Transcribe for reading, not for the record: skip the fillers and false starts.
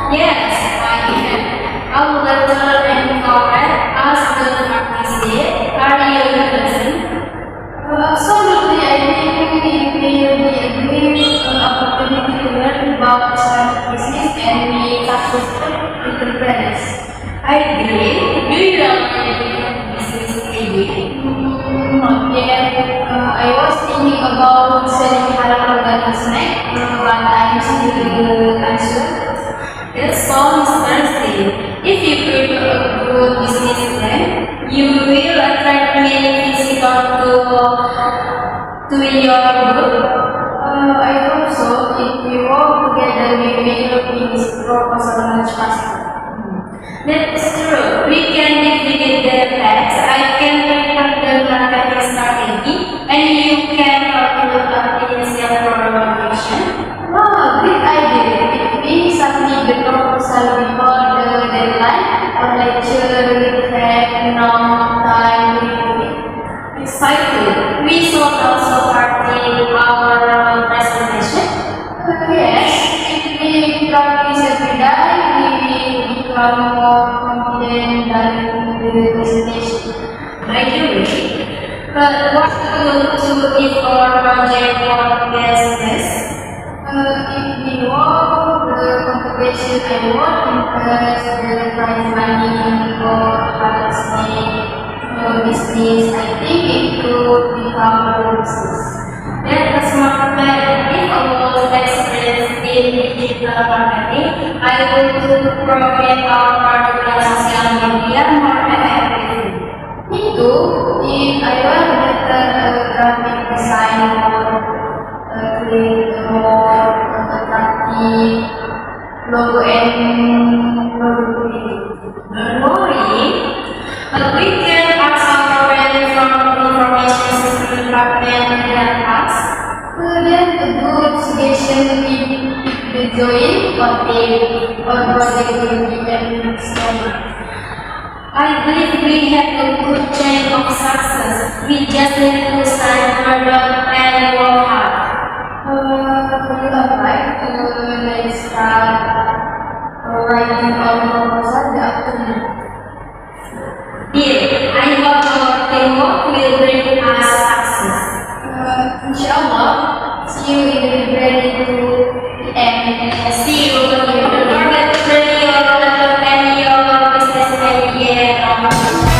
Yes, I can. Our lecturer and corporate asked the participants, are you listening? Absolutely, I think it will be a great opportunity to learn about the small business and be successful entrepreneurs. I agree. Do you know any business idea? Not yet. I was thinking about selling halal organic snack, but I'm still unsure. That sounds interesting. If you prepare a good business plan, you will attract many visitors to your group. I hope so. If we work together, we will finish proposal much faster. That's true. We can divide the tasks. I can prepare the marketing strategy, and you can calculate the initial promotion. Wow, great idea. If we submit the proposal before the deadline, our lecturer will have enough time to review it. Excited. We should also practice our presentation. Yes, if we practice every day, we will become more confident than the presentation. By the way, but what to do if our project work gets this? If we work the competition I work impress the prize money for harvesting business, I think it could become a business. That's a smart plan. If I was experienced in digital marketing, I would promote our product on social media more effectively. Me too. If I were better graphic design or create a more attractive logo and productivity. Don't worry, but we can ask our friend from the information system department to help us. That's a good suggestion. If the join or project will be stronger. I believe we have a good chance of success. We just need to start harder and work hard. Let's start writing our proposal the afternoon. Deal. I hope our teamwork will bring us success. Inshallah. See you in the library and see you when you don't forget to bring your laptop and your business idea.